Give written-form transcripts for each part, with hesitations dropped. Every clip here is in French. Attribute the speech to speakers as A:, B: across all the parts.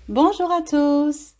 A: Bonjour à tous!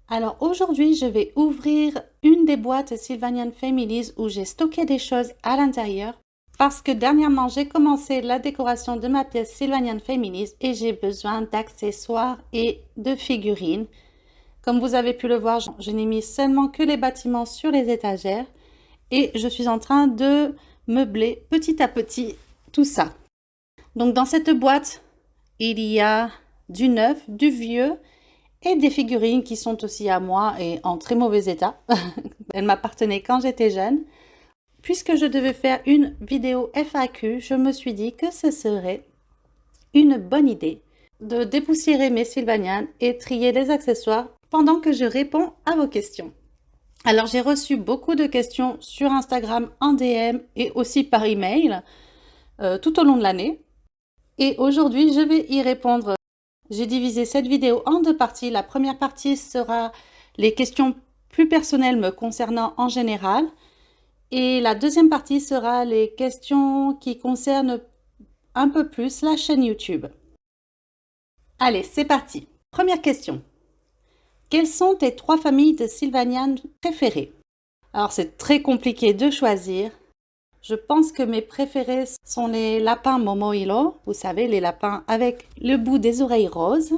A: Alors aujourd'hui, je vais ouvrir une des boîtes Sylvanian Families où j'ai stocké des choses à l'intérieur parce que dernièrement, j'ai commencé la décoration de ma pièce Sylvanian Families et j'ai besoin d'accessoires et de figurines. Comme vous avez pu le voir, je n'ai mis seulement que les bâtiments sur les étagères et je suis en train de meubler petit à petit tout ça. Donc dans cette boîte, il y a du neuf, du vieux et des figurines qui sont aussi à moi et en très mauvais état. Elles m'appartenaient quand j'étais jeune. Puisque je devais faire une vidéo FAQ, je me suis dit que ce serait une bonne idée de dépoussiérer mes Sylvanian et trier les accessoires pendant que je réponds à vos questions. Alors j'ai reçu beaucoup de questions sur Instagram en DM et aussi par email tout au long de l'année. Et aujourd'hui, je vais y répondre. J'ai divisé cette vidéo en deux parties. La première partie sera les questions plus personnelles me concernant en général. Et la deuxième partie sera les questions qui concernent un peu plus la chaîne YouTube. Allez, c'est parti. Première question. Quelles sont tes 3 familles de Sylvanian préférées? Alors, c'est très compliqué de choisir. Je pense que mes préférés sont les lapins Momoilo, vous savez, les lapins avec le bout des oreilles roses.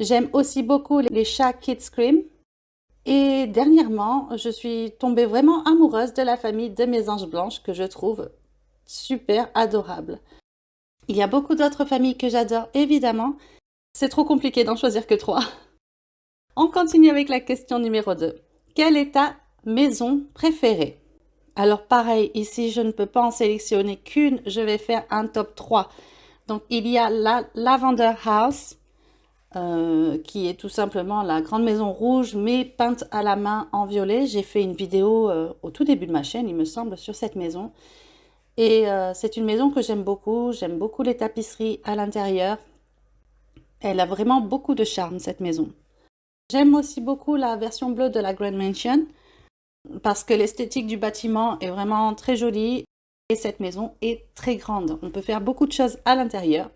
A: J'aime aussi beaucoup les chats Kid Scream. Et dernièrement, je suis tombée vraiment amoureuse de la famille de mes anges blanches que je trouve super adorable. Il y a beaucoup d'autres familles que j'adore, évidemment. C'est trop compliqué d'en choisir que 3. On continue avec la question numéro 2. Quelle est ta maison préférée? Alors pareil, ici je ne peux pas en sélectionner qu'une, je vais faire un top 3. Donc il y a la Lavender House, qui est tout simplement la grande maison rouge, mais peinte à la main en violet. J'ai fait une vidéo au tout début de ma chaîne, il me semble, sur cette maison. Et c'est une maison que j'aime beaucoup les tapisseries à l'intérieur. Elle a vraiment beaucoup de charme, cette maison. J'aime aussi beaucoup la version bleue de la Grand Mansion, parce que l'esthétique du bâtiment est vraiment très jolie et cette maison est très grande. On peut faire beaucoup de choses à l'intérieur.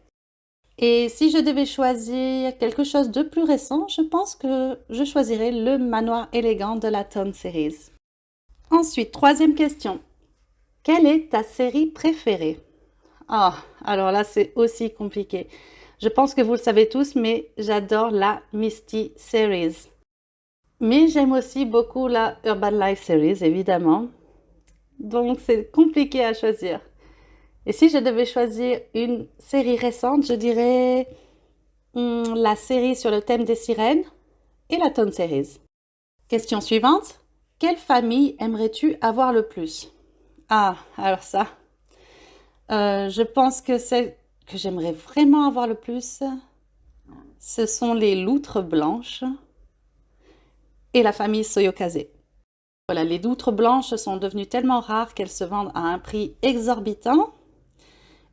A: Et si je devais choisir quelque chose de plus récent, je pense que je choisirais le manoir élégant de la Tone Series. Ensuite, troisième question. Quelle est ta série préférée? Ah, alors là, c'est aussi compliqué. Je pense que vous le savez tous, mais j'adore la Misty Series. Mais j'aime aussi beaucoup la Urban Life Series, évidemment. Donc, c'est compliqué à choisir. Et si je devais choisir une série récente, je dirais la série sur le thème des sirènes et la Tone Series. Question suivante. Quelle famille aimerais-tu avoir le plus? Ah, alors ça. Je pense que celle que j'aimerais vraiment avoir le plus, ce sont les loutres blanches et la famille Soyokaze. Voilà, les loutres blanches sont devenues tellement rares qu'elles se vendent à un prix exorbitant.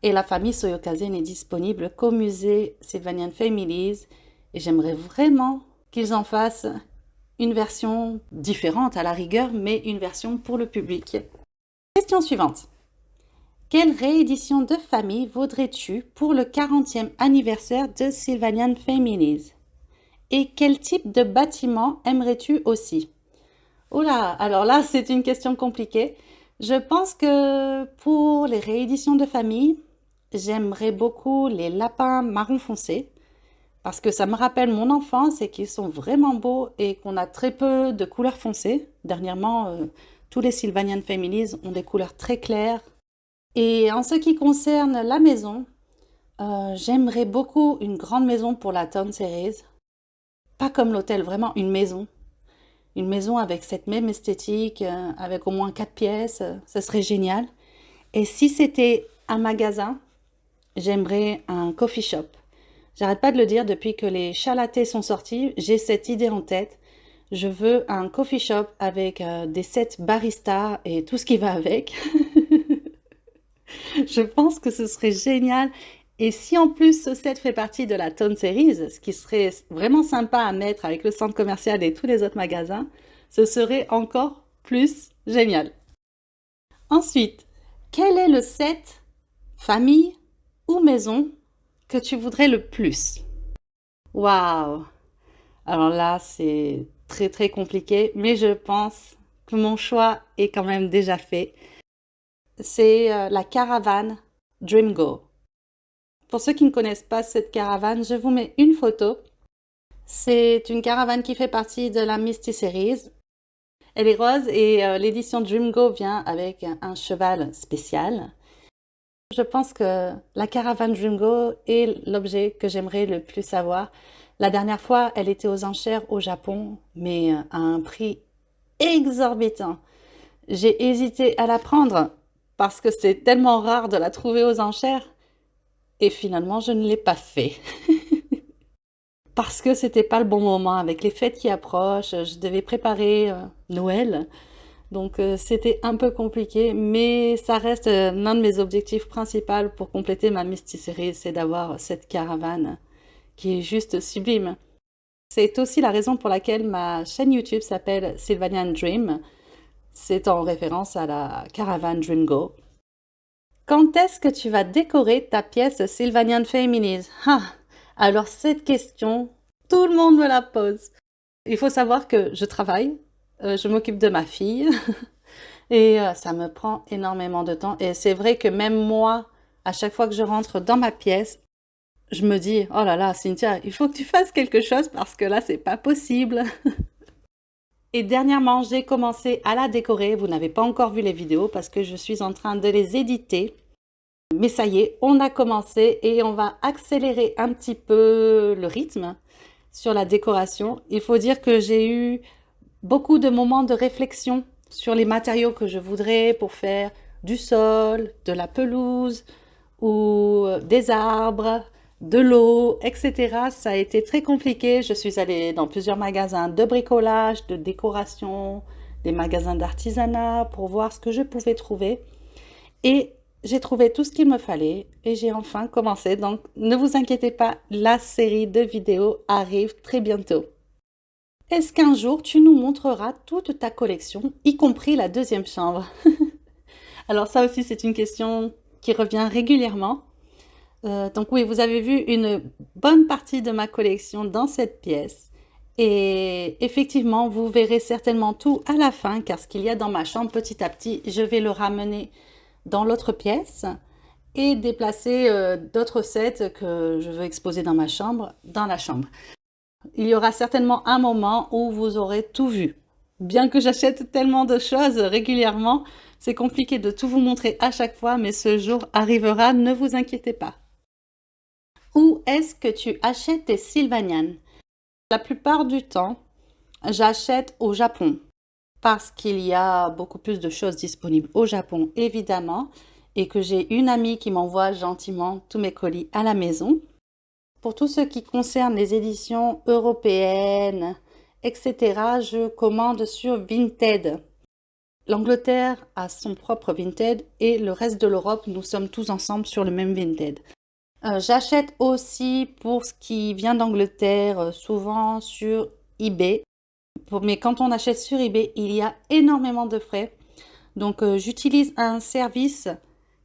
A: Et la famille Soyokaze n'est disponible qu'au musée Sylvanian Families. Et j'aimerais vraiment qu'ils en fassent une version différente à la rigueur, mais une version pour le public. Question suivante. Quelle réédition de famille voudrais-tu pour le 40e anniversaire de Sylvanian Families? Et quel type de bâtiment aimerais-tu aussi? Oula, alors là, c'est une question compliquée. Je pense que pour les rééditions de famille, j'aimerais beaucoup les lapins marron foncé parce que ça me rappelle mon enfance et qu'ils sont vraiment beaux et qu'on a très peu de couleurs foncées. Dernièrement, tous les Sylvanian Families ont des couleurs très claires. Et en ce qui concerne la maison, j'aimerais beaucoup une grande maison pour la Town Series. Pas comme l'hôtel, vraiment une maison. Une maison avec cette même esthétique, avec au moins 4 pièces, ce serait génial. Et si c'était un magasin, j'aimerais un coffee shop. J'arrête pas de le dire depuis que les chats lattés sont sortis, j'ai cette idée en tête. Je veux un coffee shop avec des sets baristas et tout ce qui va avec. Je pense que ce serait génial. Et si en plus ce set fait partie de la Tone Series, ce qui serait vraiment sympa à mettre avec le centre commercial et tous les autres magasins, ce serait encore plus génial. Ensuite, quel est le set famille ou maison que tu voudrais le plus? Waouh! Alors là, c'est très très compliqué, mais je pense que mon choix est quand même déjà fait. C'est la caravane Dreamgo. Pour ceux qui ne connaissent pas cette caravane, je vous mets une photo. C'est une caravane qui fait partie de la Misty Series. Elle est rose et l'édition Dreamgo vient avec un cheval spécial. Je pense que la caravane Dreamgo est l'objet que j'aimerais le plus avoir. La dernière fois, elle était aux enchères au Japon, mais à un prix exorbitant. J'ai hésité à la prendre parce que c'est tellement rare de la trouver aux enchères et finalement, je ne l'ai pas fait. Parce que c'était pas le bon moment avec les fêtes qui approchent, je devais préparer Noël. Donc c'était un peu compliqué, mais ça reste l'un de mes objectifs principaux pour compléter ma Misty Series, c'est d'avoir cette caravane qui est juste sublime. C'est aussi la raison pour laquelle ma chaîne YouTube s'appelle Sylvanian Dream. C'est en référence à la caravane Dreamgo. Quand est-ce que tu vas décorer ta pièce Sylvanian Families? Alors cette question, tout le monde me la pose. Il faut savoir que je travaille, je m'occupe de ma fille et ça me prend énormément de temps. Et c'est vrai que même moi, à chaque fois que je rentre dans ma pièce, je me dis, oh là là, Cynthia, il faut que tu fasses quelque chose parce que là, c'est pas possible. Et dernièrement, j'ai commencé à la décorer. Vous n'avez pas encore vu les vidéos parce que je suis en train de les éditer. Mais ça y est, on a commencé et on va accélérer un petit peu le rythme sur la décoration. Il faut dire que j'ai eu beaucoup de moments de réflexion sur les matériaux que je voudrais pour faire du sol, de la pelouse ou des arbres, de l'eau, etc. Ça a été très compliqué. Je suis allée dans plusieurs magasins de bricolage, de décoration, des magasins d'artisanat pour voir ce que je pouvais trouver. Et j'ai trouvé tout ce qu'il me fallait et j'ai enfin commencé. Donc ne vous inquiétez pas, la série de vidéos arrive très bientôt. Est-ce qu'un jour tu nous montreras toute ta collection, y compris la deuxième chambre? Alors ça aussi c'est une question qui revient régulièrement. Donc oui, vous avez vu une bonne partie de ma collection dans cette pièce. Et effectivement, vous verrez certainement tout à la fin, car ce qu'il y a dans ma chambre petit à petit, je vais le ramener dans l'autre pièce et déplacer d'autres sets que je veux exposer dans ma chambre, dans la chambre. Il y aura certainement un moment où vous aurez tout vu. Bien que j'achète tellement de choses régulièrement, c'est compliqué de tout vous montrer à chaque fois, mais ce jour arrivera, ne vous inquiétez pas. Où est-ce que tu achètes tes Sylvanian? La plupart du temps, j'achète au Japon parce qu'il y a beaucoup plus de choses disponibles au Japon, évidemment, et que j'ai une amie qui m'envoie gentiment tous mes colis à la maison. Pour tout ce qui concerne les éditions européennes, etc., je commande sur Vinted. L'Angleterre a son propre Vinted et le reste de l'Europe, nous sommes tous ensemble sur le même Vinted. J'achète aussi pour ce qui vient d'Angleterre, souvent sur eBay. Mais quand on achète sur eBay, il y a énormément de frais. Donc j'utilise un service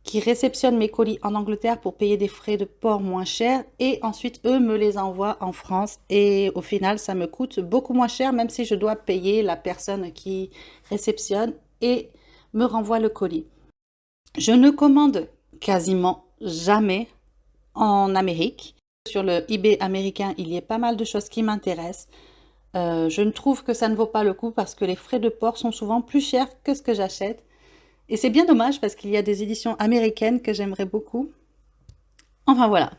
A: qui réceptionne mes colis en Angleterre pour payer des frais de port moins chers et ensuite eux me les envoient en France et au final ça me coûte beaucoup moins cher même si je dois payer la personne qui réceptionne et me renvoie le colis. Je ne commande quasiment jamais en Amérique. Sur le eBay américain, il y a pas mal de choses qui m'intéressent. Je ne trouve que ça ne vaut pas le coup parce que les frais de port sont souvent plus chers que ce que j'achète. Et c'est bien dommage parce qu'il y a des éditions américaines que j'aimerais beaucoup. Enfin voilà.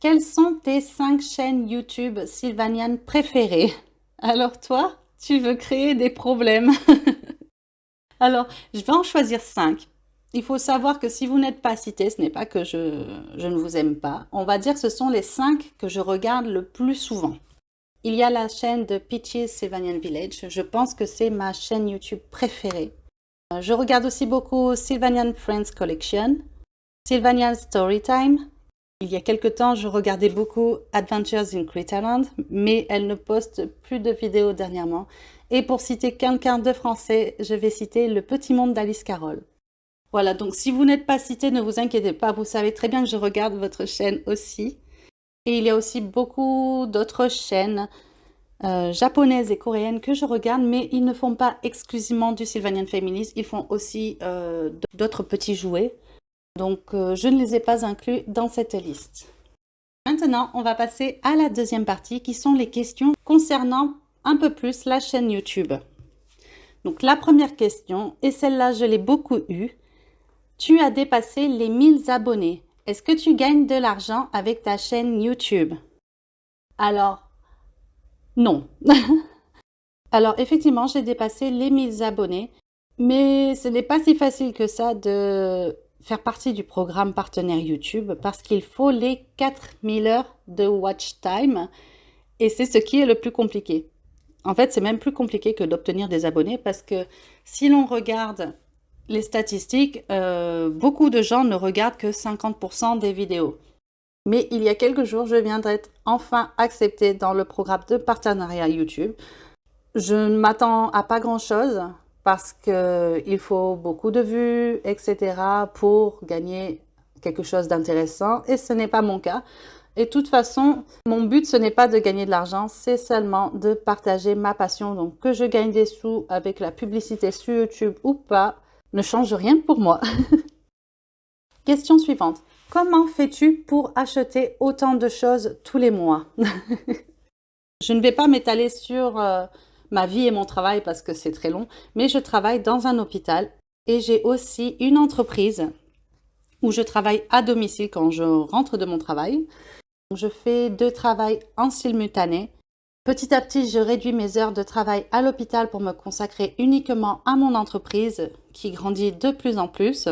A: Quelles sont tes 5 chaînes YouTube Sylvanian préférées? Alors toi, tu veux créer des problèmes. Alors, je vais en choisir 5. Il faut savoir que si vous n'êtes pas cité, ce n'est pas que je ne vous aime pas. On va dire que ce sont les 5 que je regarde le plus souvent. Il y a la chaîne de Peaches Sylvanian Village. Je pense que c'est ma chaîne YouTube préférée. Je regarde aussi beaucoup Sylvanian Friends Collection, Sylvanian Storytime. Il y a quelque temps, je regardais beaucoup Adventures in Critterland, mais elle ne poste plus de vidéos dernièrement. Et pour citer quelqu'un de français, je vais citer Le Petit Monde d'Alice Carroll. Voilà, donc si vous n'êtes pas cité, ne vous inquiétez pas, vous savez très bien que je regarde votre chaîne aussi. Et il y a aussi beaucoup d'autres chaînes. japonaises et coréennes que je regarde, mais ils ne font pas exclusivement du Sylvanian Families, ils font aussi d'autres petits jouets. Donc, je ne les ai pas inclus dans cette liste. Maintenant, on va passer à la deuxième partie qui sont les questions concernant un peu plus la chaîne YouTube. Donc, la première question, et celle-là, je l'ai beaucoup eue. Tu as dépassé les 1000 abonnés. Est-ce que tu gagnes de l'argent avec ta chaîne YouTube? Alors, non. Alors, effectivement, j'ai dépassé les 1000 abonnés, mais ce n'est pas si facile que ça de faire partie du programme partenaire YouTube parce qu'il faut les 4000 heures de watch time et c'est ce qui est le plus compliqué. En fait, c'est même plus compliqué que d'obtenir des abonnés parce que si l'on regarde les statistiques, beaucoup de gens ne regardent que 50% des vidéos. Mais il y a quelques jours, je viens d'être enfin acceptée dans le programme de partenariat YouTube. Je ne m'attends à pas grand-chose parce qu'il faut beaucoup de vues, etc. pour gagner quelque chose d'intéressant et ce n'est pas mon cas. Et de toute façon, mon but, ce n'est pas de gagner de l'argent, c'est seulement de partager ma passion. Donc, que je gagne des sous avec la publicité sur YouTube ou pas, ne change rien pour moi. Question suivante. Comment fais-tu pour acheter autant de choses tous les mois? Je ne vais pas m'étaler sur ma vie et mon travail parce que c'est très long, mais je travaille dans un hôpital et j'ai aussi une entreprise où je travaille à domicile quand je rentre de mon travail. Je fais 2 travails en simultané. Petit à petit, je réduis mes heures de travail à l'hôpital pour me consacrer uniquement à mon entreprise qui grandit de plus en plus.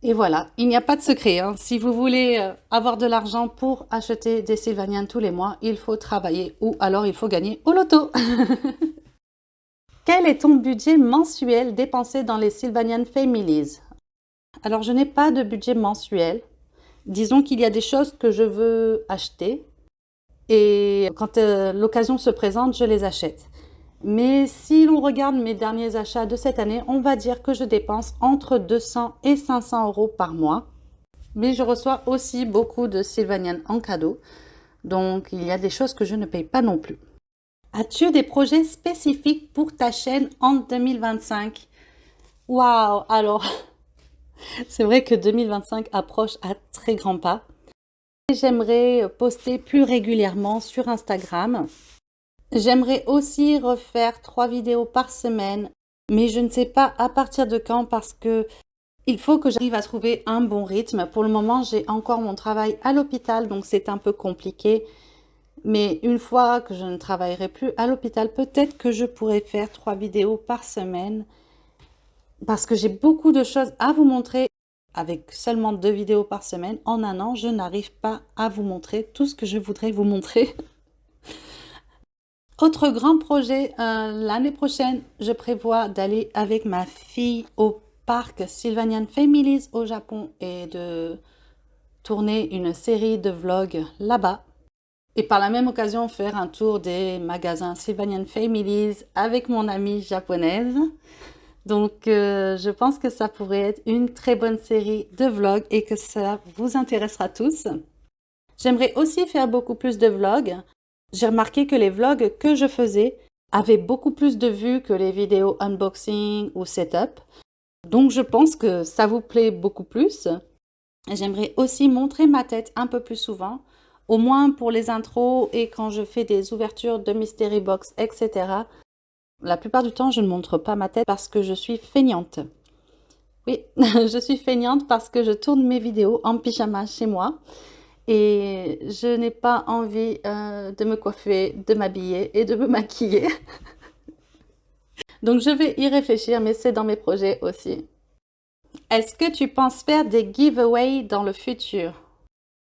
A: Et voilà, il n'y a pas de secret, hein. Si vous voulez avoir de l'argent pour acheter des Sylvanian tous les mois, il faut travailler ou alors il faut gagner au loto. Quel est ton budget mensuel dépensé dans les Sylvanian Families? Alors, je n'ai pas de budget mensuel. Disons qu'il y a des choses que je veux acheter et quand l'occasion se présente, je les achète. Mais si l'on regarde mes derniers achats de cette année, on va dire que je dépense entre 200 et 500 euros par mois. Mais je reçois aussi beaucoup de Sylvanian en cadeau. Donc, il y a des choses que je ne paye pas non plus. As-tu des projets spécifiques pour ta chaîne en 2025? Waouh! Alors, c'est vrai que 2025 approche à très grands pas. J'aimerais poster plus régulièrement sur Instagram. J'aimerais aussi refaire 3 vidéos par semaine, mais je ne sais pas à partir de quand parce que il faut que j'arrive à trouver un bon rythme. Pour le moment, j'ai encore mon travail à l'hôpital, donc c'est un peu compliqué. Mais une fois que je ne travaillerai plus à l'hôpital, peut-être que je pourrais faire 3 vidéos par semaine parce que j'ai beaucoup de choses à vous montrer. Avec seulement 2 vidéos par semaine, en un an, je n'arrive pas à vous montrer tout ce que je voudrais vous montrer. Autre grand projet, l'année prochaine, je prévois d'aller avec ma fille au parc Sylvanian Families au Japon et de tourner une série de vlogs là-bas. Et par la même occasion, faire un tour des magasins Sylvanian Families avec mon amie japonaise. Donc, je pense que ça pourrait être une très bonne série de vlogs et que ça vous intéressera tous. J'aimerais aussi faire beaucoup plus de vlogs. J'ai remarqué que les vlogs que je faisais avaient beaucoup plus de vues que les vidéos unboxing ou setup. Donc je pense que ça vous plaît beaucoup plus. J'aimerais aussi montrer ma tête un peu plus souvent, au moins pour les intros et quand je fais des ouvertures de mystery box, etc. La plupart du temps, je ne montre pas ma tête parce que je suis feignante. Oui, je suis feignante parce que je tourne mes vidéos en pyjama chez moi. Et je n'ai pas envie de me coiffer, de m'habiller et de me maquiller. Donc je vais y réfléchir, mais c'est dans mes projets aussi. Est-ce que tu penses faire des giveaways dans le futur?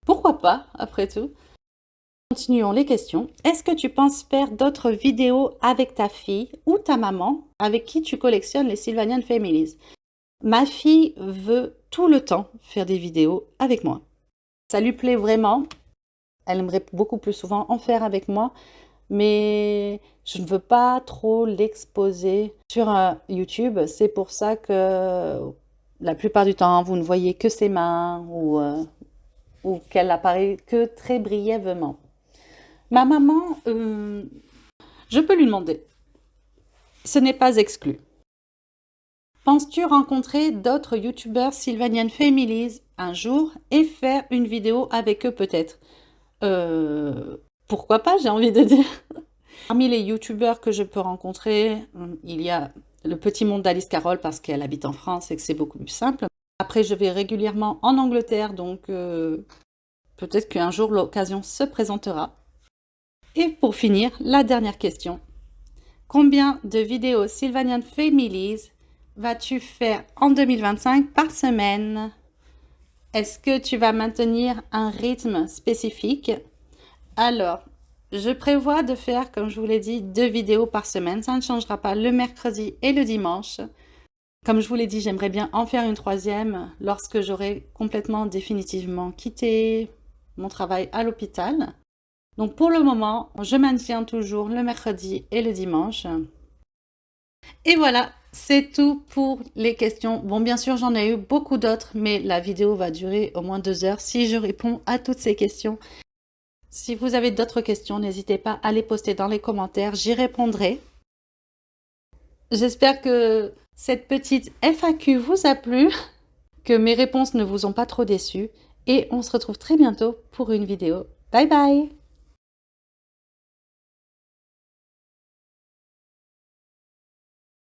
A: Pourquoi pas, après tout? Continuons les questions. Est-ce que tu penses faire d'autres vidéos avec ta fille ou ta maman avec qui tu collectionnes les Sylvanian Families? Ma fille veut tout le temps faire des vidéos avec moi. Ça lui plaît vraiment. Elle aimerait beaucoup plus souvent en faire avec moi, mais je ne veux pas trop l'exposer sur YouTube. C'est pour ça que la plupart du temps, vous ne voyez que ses mains ou qu'elle apparaît que très brièvement. Ma maman, Je peux lui demander. Ce n'est pas exclu. Penses-tu rencontrer d'autres youtubeurs Sylvanian Families un jour et faire une vidéo avec eux peut-être? Pourquoi pas, j'ai envie de dire. Parmi les youtubeurs que je peux rencontrer, il y a le petit monde d'Alice Carole parce qu'elle habite en France et que c'est beaucoup plus simple. Après, je vais régulièrement en Angleterre, donc peut-être qu'un jour l'occasion se présentera. Et pour finir, la dernière question. Combien de vidéos Sylvanian Families vas-tu faire en 2025 par semaine? Est-ce que tu vas maintenir un rythme spécifique? Alors, je prévois de faire, comme je vous l'ai dit, 2 vidéos par semaine. Ça ne changera pas le mercredi et le dimanche. Comme je vous l'ai dit, j'aimerais bien en faire une troisième lorsque j'aurai complètement définitivement quitté mon travail à l'hôpital. Donc pour le moment, je maintiens toujours le mercredi et le dimanche. Et voilà, c'est tout pour les questions. Bon, bien sûr, j'en ai eu beaucoup d'autres, mais la vidéo va durer au moins 2 heures si je réponds à toutes ces questions. Si vous avez d'autres questions, n'hésitez pas à les poster dans les commentaires, j'y répondrai. J'espère que cette petite FAQ vous a plu, que mes réponses ne vous ont pas trop déçu, et on se retrouve très bientôt pour une vidéo. Bye bye!